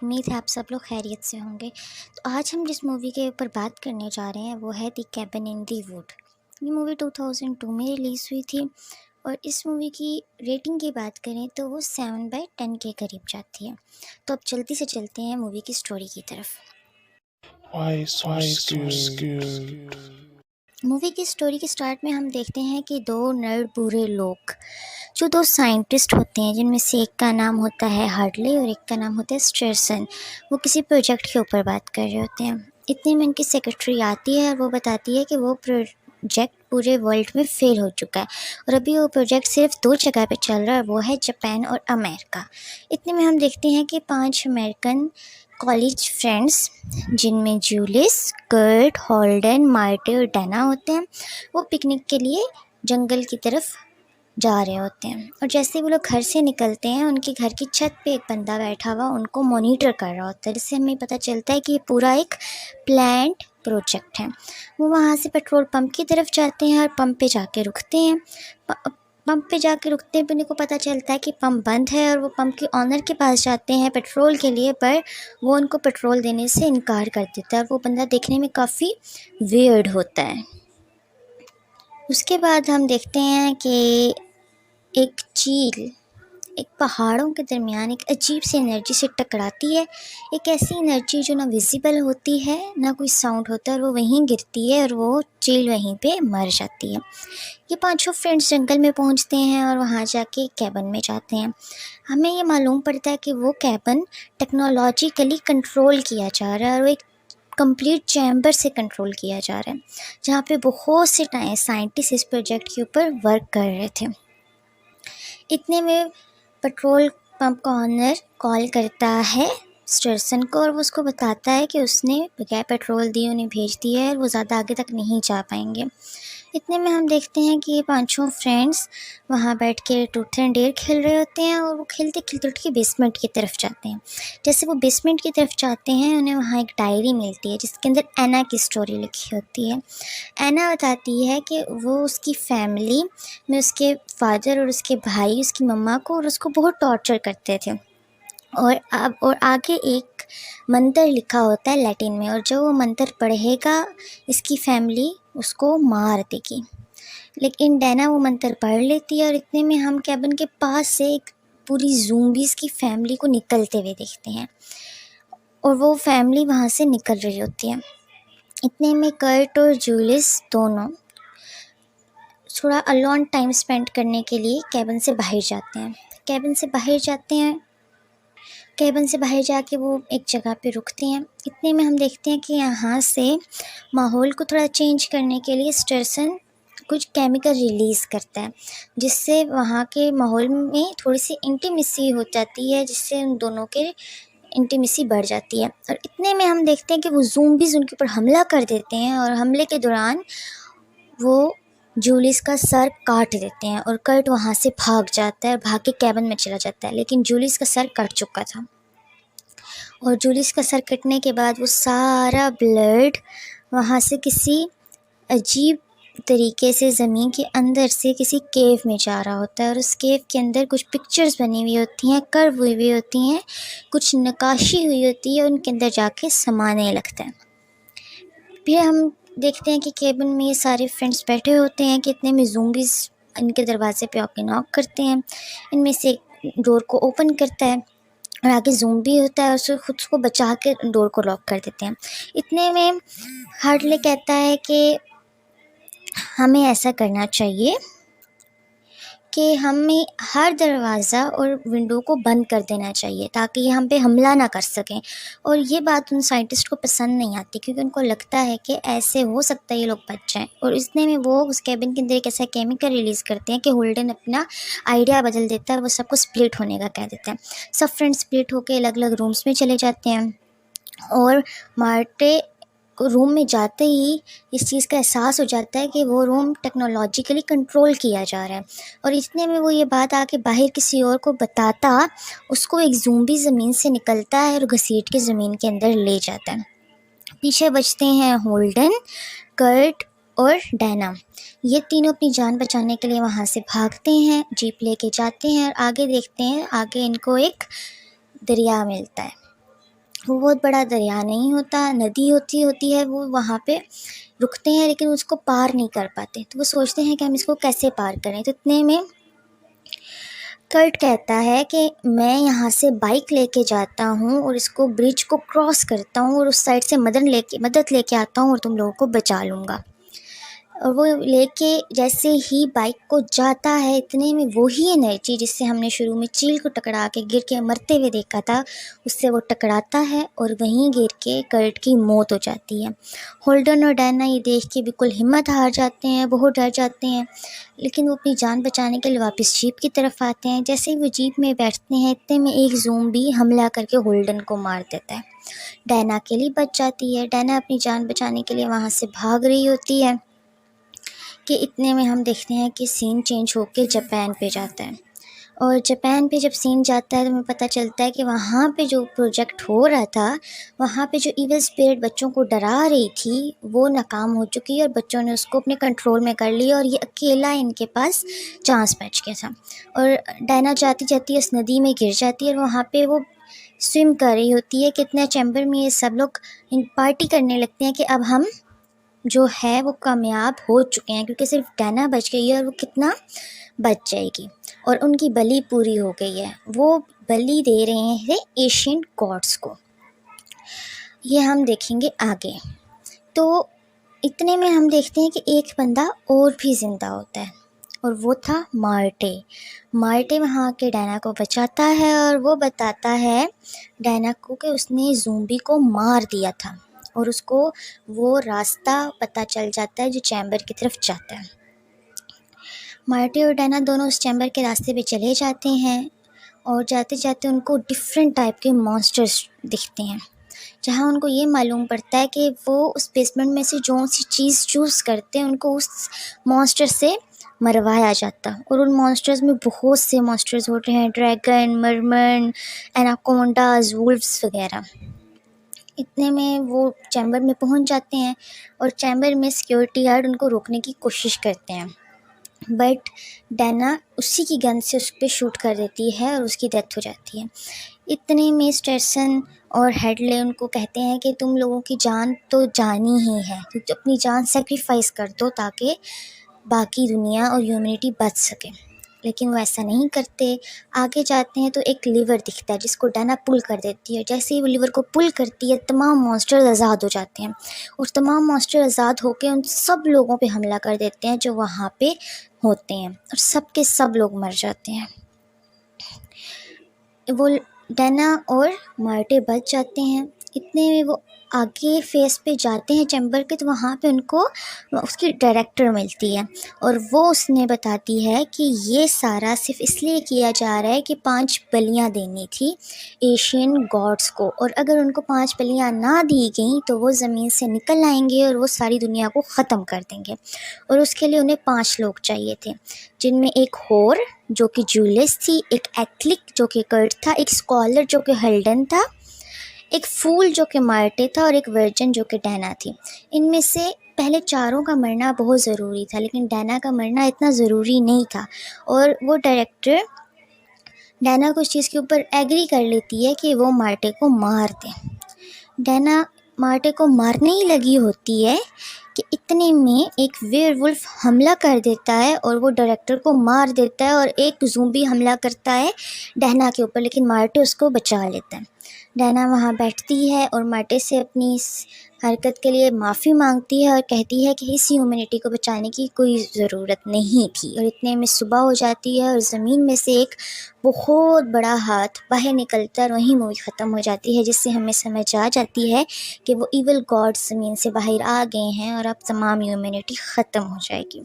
उम्मीद है आप सब लोग खैरियत से होंगे। तो आज हम जिस मूवी के ऊपर बात करने जा रहे हैं वो है the cabin in the wood. ये मूवी 2002 में रिलीज़ हुई थी और इस मूवी की रेटिंग की बात करें तो वो 7/10 के करीब जाती है। तो अब जल्दी से चलते हैं मूवी की स्टोरी की तरफ। Why so scared? मूवी की स्टोरी के स्टार्ट में हम देखते हैं कि दो नर्ड बूढ़े लोग जो दो साइंटिस्ट होते हैं, जिनमें से एक का नाम होता है हार्डले और एक का नाम होता है स्टर्सन, वो किसी प्रोजेक्ट के ऊपर बात कर रहे होते हैं। इतने में उनकी सेक्रेटरी आती है और वो बताती है कि वो प्रोजेक्ट पूरे वर्ल्ड में फेल हो चुका है और अभी वो प्रोजेक्ट सिर्फ दो जगह पे चल रहा है, वो है जापान और अमेरिका। इतने में हम देखते हैं कि 5 अमेरिकन कॉलेज फ्रेंड्स, जिनमें जूलिस, कर्ट, हॉल्डन, मार्टे और डैना होते हैं, वो पिकनिक के लिए जंगल की तरफ जा रहे होते हैं। और जैसे वो लोग घर से निकलते हैं, उनके घर की छत पे एक बंदा बैठा हुआ उनको मॉनिटर कर रहा होता है, जिससे हमें पता चलता है कि ये पूरा एक प्लान्ड प्रोजेक्ट है। वो वहाँ से पेट्रोल पंप की तरफ जाते हैं और पंप पे जाके रुकते हैं। पंप पे जाके रुकते हैं, उनको पता चलता है कि पंप बंद है और वो पंप के ऑनर के पास जाते हैं पेट्रोल के लिए, पर वो उनको पेट्रोल देने से इनकार कर देता है और वो बंदा देखने में काफ़ी वियर्ड होता है। उसके बाद हम देखते हैं कि एक चील एक पहाड़ों के दरमियान एक अजीब सी एनर्जी से टकराती है। एक ऐसी एनर्जी जो ना विजिबल होती है ना कोई साउंड होता है, और वो वहीं गिरती है और वो चील वहीं पे मर जाती है। ये पांचों फ्रेंड्स जंगल में पहुंचते हैं और वहां जाके कैबिन में जाते हैं। हमें ये मालूम पड़ता है कि वो कैबिन टेक्नोलॉजिकली कंट्रोल किया जा रहा है और वो एक कंप्लीट चैम्बर से कंट्रोल किया जा रहा है, जहाँ पे बहुत से साइंटिस्ट इस प्रोजेक्ट के ऊपर वर्क कर रहे थे। इतने में पेट्रोल पंप का ऑनर कॉल करता है स्टर्सन को और वो उसको बताता है कि उसने बगैर पेट्रोल दिए उन्हें भेज दिया है और वो ज़्यादा आगे तक नहीं जा पाएंगे। इतने में हम देखते हैं कि ये पांचों फ्रेंड्स वहाँ बैठ के ट्रूथ एंड डेयर खेल रहे होते हैं और वो खेलते खेलते उठ के बेसमेंट की तरफ जाते हैं। जैसे वो बेसमेंट की तरफ जाते हैं, उन्हें वहाँ एक डायरी मिलती है जिसके अंदर एना की स्टोरी लिखी होती है। एना बताती है कि वो उसकी फैमिली में उसके फादर और उसके भाई उसकी मम्मा को और उसको बहुत टॉर्चर करते थे, और आगे एक मंत्र लिखा होता है लैटिन में, और जो वो मंत्र पढ़ेगा इसकी फैमिली उसको मार देगी। लेकिन डैना वो मंत्र पढ़ लेती है और इतने में हम कैबिन के पास से एक पूरी ज़ूम्बीज़ की फैमिली को निकलते हुए देखते हैं और वो फैमिली वहाँ से निकल रही होती है। इतने में कर्ट और जूलिस दोनों थोड़ा अलोन टाइम स्पेंड करने के लिए कैबिन से बाहर जाते हैं। कैबिन से बाहर जाके वो एक जगह पे रुकते हैं। इतने में हम देखते हैं कि यहाँ से माहौल को थोड़ा चेंज करने के लिए स्टर्सन कुछ केमिकल रिलीज़ करता है, जिससे वहाँ के माहौल में थोड़ी सी इंटीमेसी हो जाती है, जिससे उन दोनों के इंटीमेसी बढ़ जाती है। और इतने में हम देखते हैं कि वो ज़ूम्बीज़ उनके ऊपर हमला कर देते हैं और हमले के दौरान वो जूलिस का सर काट देते हैं और कर्ट वहाँ से भाग जाता है, भाग के कैबिन में चला जाता है। लेकिन जूलिस का सर कट चुका था और जूलिस का सर कटने के बाद वो सारा ब्लड वहाँ से किसी अजीब तरीके से ज़मीन के अंदर से किसी केव में जा रहा होता है और उस केव के अंदर कुछ पिक्चर्स बनी हुई होती हैं, कर्व हुई होती हैं, कुछ नक्काशी हुई होती है, उनके अंदर जाके समाने लगता है। फिर हम देखते हैं कि केबिन में ये सारे फ्रेंड्स बैठे होते हैं कि इतने में ज़ूम्बीज़ इनके दरवाजे पे आके नॉक करते हैं। इनमें से एक डोर को ओपन करता है और आगे ज़ूम्बी होता है और उसे खुद को बचा के डोर को लॉक कर देते हैं। इतने में हार्डले कहता है कि हमें ऐसा करना चाहिए कि हमें हर दरवाज़ा और विंडो को बंद कर देना चाहिए ताकि ये हम पे हमला ना कर सकें। और ये बात उन साइंटिस्ट को पसंद नहीं आती क्योंकि उनको लगता है कि ऐसे हो सकता है ये लोग बच जाएं। और इतने में वो उस कैबिन के अंदर एक ऐसा केमिकल रिलीज़ करते हैं कि होल्डन अपना आइडिया बदल देता है और वो सबको स्प्लिट होने का कह देता है। सब फ्रेंड्स स्प्लिट होकर अलग अलग रूम्स में चले जाते हैं और मार्टे रूम में जाते ही इस चीज़ का एहसास हो जाता है कि वो रूम टेक्नोलॉजिकली कंट्रोल किया जा रहा है। और इतने में वो ये बात आके बाहर किसी और को बताता, उसको एक ज़ूम्बी ज़मीन से निकलता है और घसीट के ज़मीन के अंदर ले जाता है। पीछे बचते हैं होल्डन, कर्ट और डैना। ये तीनों अपनी जान बचाने के लिए वहाँ से भागते हैं, जीप लेके जाते हैं और आगे देखते हैं, आगे इनको एक दरिया मिलता है। वो बहुत बड़ा दरिया नहीं होता, नदी होती है, वो वहाँ पे रुकते हैं लेकिन उसको पार नहीं कर पाते। तो वो सोचते हैं कि हम इसको कैसे पार करें। तो इतने में कर्ट कहता है कि मैं यहाँ से बाइक लेके जाता हूँ और इसको ब्रिज को क्रॉस करता हूँ और उस साइड से मदद लेके आता हूँ और तुम लोगों को बचा लूँगा। और वो लेके जैसे ही बाइक को जाता है, इतने में वही एनर्जी जिससे हमने शुरू में चील को टकरा के गिर के मरते हुए देखा था, उससे वो टकराता है और वहीं गिर के कर्ट की मौत हो जाती है। होल्डन और डायना ये देख के बिल्कुल हिम्मत हार जाते हैं, बहुत डर जाते हैं, लेकिन वो अपनी जान बचाने के लिए वापस जीप की तरफ आते हैं। जैसे ही वो जीप में बैठते हैं, इतने में एक ज़ोंबी हमला करके होल्डन को मार देता है। डायना अकेली बच जाती है। डायना अपनी जान बचाने के लिए वहाँ से भाग रही होती है कि इतने में हम देखते हैं कि सीन चेंज होके जापान पे जाता है। और जापान पे जब सीन जाता है तो हमें पता चलता है कि वहाँ पे जो प्रोजेक्ट हो रहा था, वहाँ पे जो इविल स्पिरिट बच्चों को डरा रही थी, वो नाकाम हो चुकी है और बच्चों ने उसको अपने कंट्रोल में कर लिया और ये अकेला इनके पास चांस बच गया था। और डायना जाती जाती उस नदी में गिर जाती है और वहाँ पे वो स्विम कर रही होती है। कितना चैम्बर में ये सब लोग पार्टी करने लगते हैं कि अब हम जो है वो कामयाब हो चुके हैं, क्योंकि सिर्फ डायना बच गई है और वो कितना बच जाएगी और उनकी बलि पूरी हो गई है। वो बलि दे रहे हैं एशियन गॉड्स को। ये हम देखेंगे आगे। तो इतने में हम देखते हैं कि एक बंदा और भी ज़िंदा होता है और वो था मार्टे। मार्टे वहाँ के डायना को बचाता है और वो बताता है डायना को कि उसने ज़ोंबी को मार दिया था और उसको वो रास्ता पता चल जाता है जो चैम्बर की तरफ जाता है। मार्टे और डायना दोनों उस चैम्बर के रास्ते पे चले जाते हैं और जाते जाते उनको डिफरेंट टाइप के मॉन्स्टर्स दिखते हैं, जहाँ उनको ये मालूम पड़ता है कि वो उस बेसमेंट में से जो सी चीज़ चूज़ करते हैं उनको उस मॉन्स्टर से मरवाया जाता। और उन मॉन्स्टर्स में बहुत से मॉन्स्टर्स होते हैं, ड्रैगन, मरमन, एनाकोंडाज, वुल्व्स वगैरह। इतने में वो चैम्बर में पहुंच जाते हैं और चैम्बर में सिक्योरिटी गार्ड उनको रोकने की कोशिश करते हैं, बट डायना उसी की गन से उस पर शूट कर देती है और उसकी डेथ हो जाती है। इतने में स्टर्सन और हेडले उनको कहते हैं कि तुम लोगों की जान तो जानी ही है, क्योंकि अपनी जान सेक्रीफाइस कर दो ताकि बाकी दुनिया और ह्यूमैनिटी बच सके। लेकिन वो ऐसा नहीं करते। आगे जाते हैं तो एक लीवर दिखता है जिसको डायना पुल कर देती है। जैसे ही वो लीवर को पुल करती है, तमाम मॉन्स्टर्स आज़ाद हो जाते हैं और तमाम मॉन्स्टर आज़ाद होकर उन सब लोगों पे हमला कर देते हैं जो वहाँ पे होते हैं और सब के सब लोग मर जाते हैं। वो डायना और मार्टे बच जाते हैं। इतने में वो आगे फेस पे जाते हैं चैम्बर के, तो वहाँ पे उनको उसकी डायरेक्टर मिलती है और वो उसने बताती है कि ये सारा सिर्फ इसलिए किया जा रहा है कि 5 बलियाँ देनी थी एशियन गॉड्स को, और अगर उनको 5 बलियाँ ना दी गई तो वो ज़मीन से निकल आएंगे और वो सारी दुनिया को ख़त्म कर देंगे। और उसके लिए उन्हें 5 लोग चाहिए थे, जिनमें एक होर जो कि जूलियस थी, एक एक्लिक जो कि कर्ट था, एक स्कॉलर जो कि हल्डन था, एक फूल जो कि मार्टे था और एक वर्जन जो कि डायना थी। इनमें से पहले चारों का मरना बहुत ज़रूरी था, लेकिन डायना का मरना इतना ज़रूरी नहीं था और वो डायरेक्टर डायना को इस चीज़ के ऊपर एग्री कर लेती है कि वो मार्टे को मार दे। डायना मार्टे को मारने ही लगी होती है कि इतने में एक वेयरवुल्फ हमला कर देता है और वो डायरेक्टर को मार देता है और एक ज़ूम्बी हमला करता है डायना के ऊपर, लेकिन मार्टे उसको बचा लेता है। डायना वहाँ बैठती है और मार्टे से अपनी इस हरकत के लिए माफ़ी मांगती है और कहती है कि इस ह्यूमैनिटी को बचाने की कोई ज़रूरत नहीं थी। और इतने में सुबह हो जाती है और ज़मीन में से एक बहुत बड़ा हाथ बाहर निकलता है और वहीं मूवी ख़त्म हो जाती है, जिससे हमें समझ आ जाती है कि वो इविल गॉड्स ज़मीन से बाहर आ गए हैं और अब तमाम ह्यूमैनिटी ख़त्म हो जाएगी।